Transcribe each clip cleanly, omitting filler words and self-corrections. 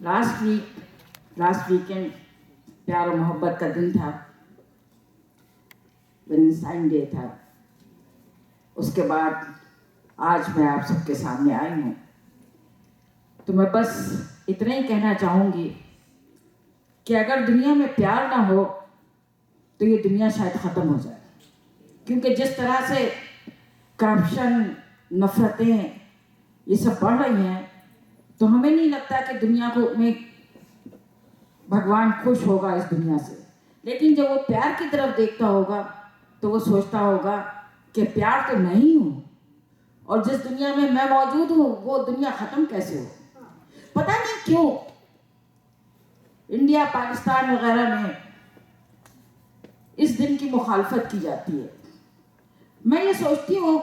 Last weekend प्यार और मोहब्बत का दिन था, वैलेंटाइन डे था। उसके बाद आज मैं आप सबके सामने आई हूँ, तो मैं बस इतना ही कहना चाहूँगी कि अगर दुनिया में प्यार ना हो तो ये दुनिया शायद ख़त्म हो जाए, क्योंकि जिस तरह से करप्शन, नफ़रतें ये सब बढ़ रही हैं, तो हमें नहीं लगता कि दुनिया को में भगवान खुश होगा इस दुनिया से। लेकिन जब वो प्यार की तरफ देखता होगा तो वो सोचता होगा कि प्यार तो मैं ही हूँ, और जिस दुनिया में मैं मौजूद हूँ वो दुनिया ख़त्म कैसे हो। पता नहीं क्यों इंडिया, पाकिस्तान वगैरह में इस दिन की मुखालफत की जाती है। मैं ये सोचती हूँ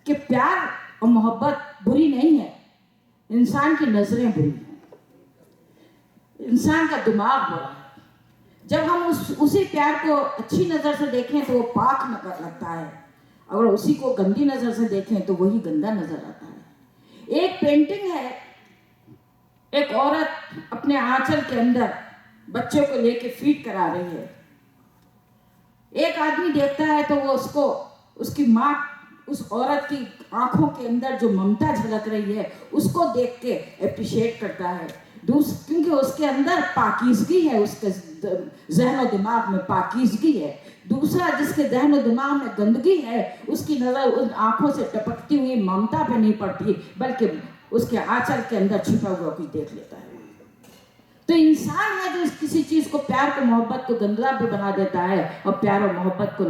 कि प्यार और मोहब्बत बुरी नहीं है, इंसान की नज़रें बुरी हैं, इंसान का दिमाग बुरा है। जब हम उसी प्यार को अच्छी नज़र से देखें तो वो पाक लगता है, अगर उसी को गंदी नज़र से देखें तो वही गंदा नज़र आता है। एक पेंटिंग है, एक औरत अपने आंचल के अंदर बच्चों को लेके फीड करा रही है। एक आदमी देखता है तो वो उसको, उसकी माँ, उस औरत की आंखों के अंदर जो ममता झलक रही है उसको देख के एप्रिशिएट करता है, क्योंकि उसके अंदर पाकीज़गी है, उसके ज़हन और दिमाग में पाकीज़गी है। दूसरा जिसके ज़हन और दिमाग में गंदगी है, उसकी नज़र उन आंखों से टपकती हुई ममता पे नहीं पड़ती, बल्कि उसके आंचल के अंदर छिपा हुआ कुछ देख लेता है। तो इंसान है जो किसी चीज़ को, प्यार को, मोहब्बत को गंदा भी बना देता है और प्यार और मोहब्बत को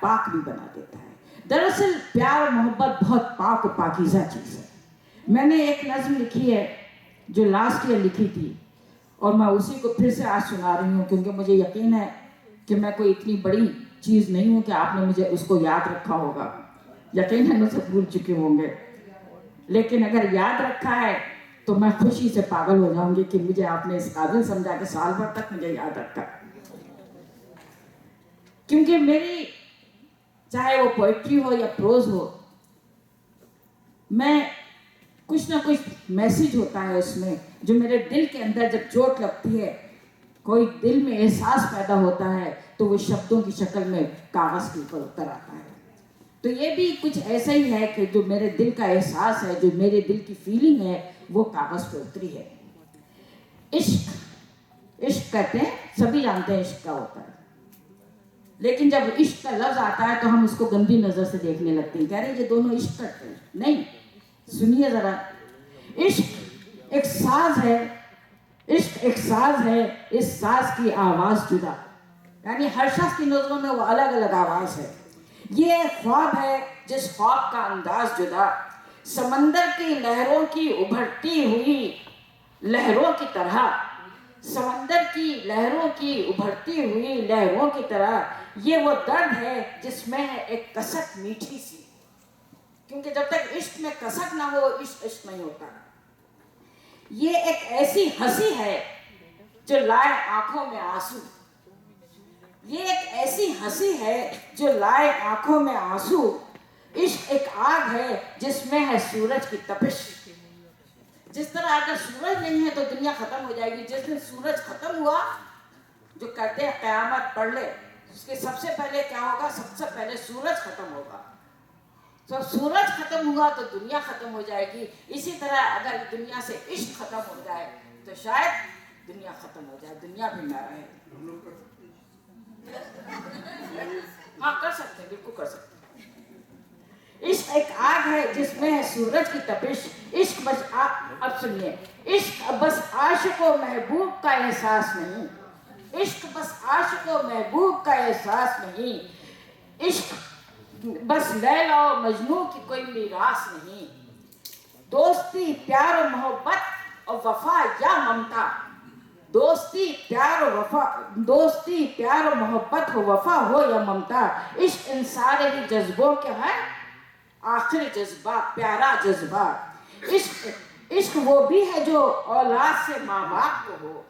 पाक भी बना देता है। दरअसल प्यार और मोहब्बत बहुत पाक और पाकीज़ा चीज़ है। मैंने एक नज़्म लिखी है जो लास्ट ईयर लिखी थी, और मैं उसी को फिर से आज सुना रही हूँ, क्योंकि मुझे यकीन है कि मैं कोई इतनी बड़ी चीज़ नहीं हूँ कि आपने मुझे उसको याद रखा होगा। यकीन है मुझसे भूल चुके होंगे, लेकिन अगर याद रखा है तो मैं खुशी से पागल हो जाऊंगी कि मुझे आपने इस काबिल समझा कि साल भर तक मुझे याद रखा। क्योंकि मेरी, चाहे वो पोइट्री हो या प्रोज हो, मैं कुछ ना कुछ मैसेज होता है उसमें जो मेरे दिल के अंदर जब चोट लगती है, कोई दिल में एहसास पैदा होता है, तो वो शब्दों की शक्ल में कागज़ के ऊपर उतर आता है। तो ये भी कुछ ऐसा ही है कि जो मेरे दिल का एहसास है, जो मेरे दिल की फीलिंग है, वो कागज़ पे उतरी है। इश्क कहते हैं, सभी जानते हैं इश्क क्या होता है, लेकिन जब इश्क का लफ्ज़ आता है तो हम उसको गंदी नज़र से देखने लगते हैं, कह रहे हैं ये दोनों इश्क करते हैं। नहीं, सुनिए ज़रा, इश्क एक साज है, इश्क एक साज है, इस साज की आवाज़ जुदा, यानी हर शख्स की नज़रों में वो अलग अलग आवाज़ है। ये ख्वाब है जिस ख्वाब का अंदाज जुदा, समंदर की लहरों की उभरती हुई लहरों की तरह, समंदर की लहरों की उभरती हुई लहरों की तरह, ये वो दर्द है जिसमें है एक कसक मीठी सी, क्योंकि जब तक इश्क में कसक ना हो इश्क इश्क नहीं होता। ये एक ऐसी हंसी है जो लाए आंखों में आंसू, ये एक ऐसी हंसी है जो लाए आंखों में आंसू, इश्क एक आग है जिसमें है सूरज की तपिश। जिस तरह अगर सूरज नहीं है तो दुनिया खत्म हो जाएगी, जिस दिन सूरज खत्म हुआ, जो कहते हैं क़यामत पढ़ ले, उसके सबसे पहले क्या होगा, सबसे पहले सूरज खत्म होगा। तो सूरज खत्म हुआ तो दुनिया खत्म हो जाएगी। इसी तरह अगर दुनिया से इश्क खत्म हो जाए तो शायद दुनिया खत्म हो जाए, दुनिया भी ना रहे। हाँ कर सकते हैं, बिल्कुल कर सकते हैं। इश्क एक आग है जिसमें है सूरज की तपिश, इश्क बस अब सुनिए, इश्क बस आशिक़ो महबूब का एहसास नहीं, इश्क बस आशिक़ो महबूब का एहसास नहीं, इश्क बस लैला और मजनू की कोई मीरास नहीं। दोस्ती, प्यार और मोहब्बत और वफा या ममता, दोस्ती, प्यार और वफा, दोस्ती, प्यार और मोहब्बत हो, वफा हो या ममता, इश्क इन सारे ही जज्बों के है आखिरी जज्बा, प्यारा जज्बा। इश्क वो भी है जो औलाद से माँ बाप को हो,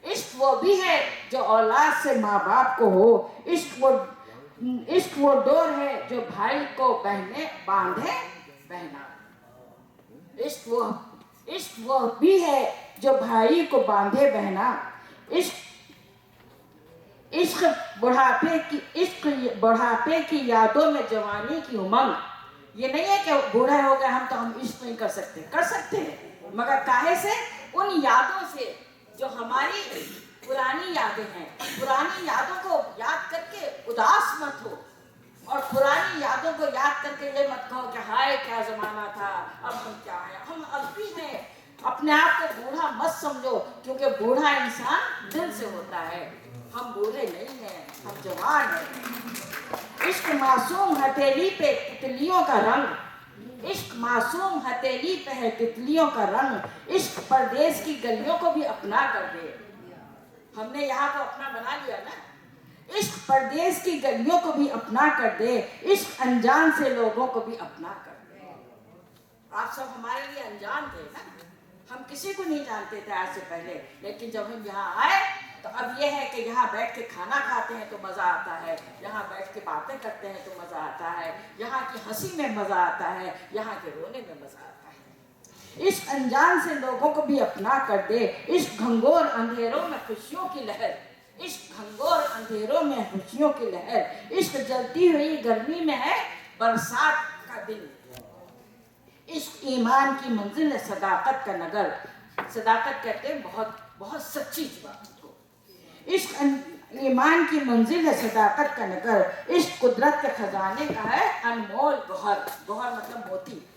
इश्क वो भी है जो औलाद से माँ बाप को हो, इश्क वो डोर है जो भाई को बहने बांधे बहना, इश्क वो भी है जो भाई को बांधे बहना। इश्क बुढ़ापे की यादों में जवानी की उमंग। ये नहीं है कि बूढ़ा हो गया हम तो हम इश्क नहीं कर सकते हैं, मगर काहे से? उन यादों से जो हमारी पुरानी यादें हैं। पुरानी यादों को याद करके उदास मत हो, और पुरानी यादों को याद करके ये मत कहो कि हाय क्या जमाना था, अब हम क्या हैं, हम अब भी हैं। अपने आप को बूढ़ा मत समझो, क्योंकि बूढ़ा इंसान दिल से होता है। हम बूढ़े नहीं हैं, हम जवान हैं। इश्क मासूम हथेली पे तितलियों का रंग। इश्क मासूम हथेली पे है तितलियों का रंग। इश्क परदेश की गलियों को भी अपना कर दे। हमने यहाँ को अपना बना लिया ना। इश्क परदेश की गलियों को भी अपना कर दे। इश्क अनजान से लोगों को भी अपना कर दे। आप सब हमारे लिए अनजान थे ना, हम किसी को नहीं जानते थे आज से पहले, लेकिन जब हम यहाँ आए तो अब ये है कि यहाँ बैठ के खाना खाते हैं तो मज़ा आता है, यहाँ बैठ के बातें करते हैं तो मज़ा आता है, यहाँ की हंसी में मज़ा आता है, यहाँ के रोने में मज़ा आता है। इश्क अनजान से लोगों को भी अपना कर दे। इश्क घंघोर अंधेरों में खुशियों की लहर। इश्क घंघोर अंधेरों में खुशियों की लहर। इश्क जलती हुई गर्मी में है बरसात का दिन। इश्क ईमान की मंजिल है सदाकत का नगर। सदाकत कहते हैं बहुत बहुत सच्ची बात को। इश्क ईमान की मंजिल है सदाकत का नगर। इश्क कुदरत के खजाने का है अनमोल गौहर। गौहर मतलब मोती।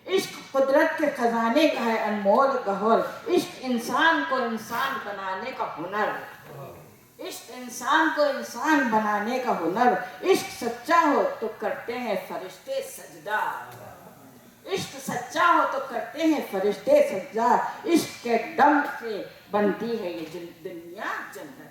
इश्क कुदरत के खजाने का है अनमोल गौहर। इश्क इंसान को इंसान बनाने का हुनर। इश्क इंसान को इंसान बनाने का हुनर। इश्क सच्चा हो तो करते हैं फरिश्ते सजदा। इश्क सच्चा हो तो करते हैं फरिश्ते सजदा। इश्क के दम से बनती है ये दुनिया जन्नत।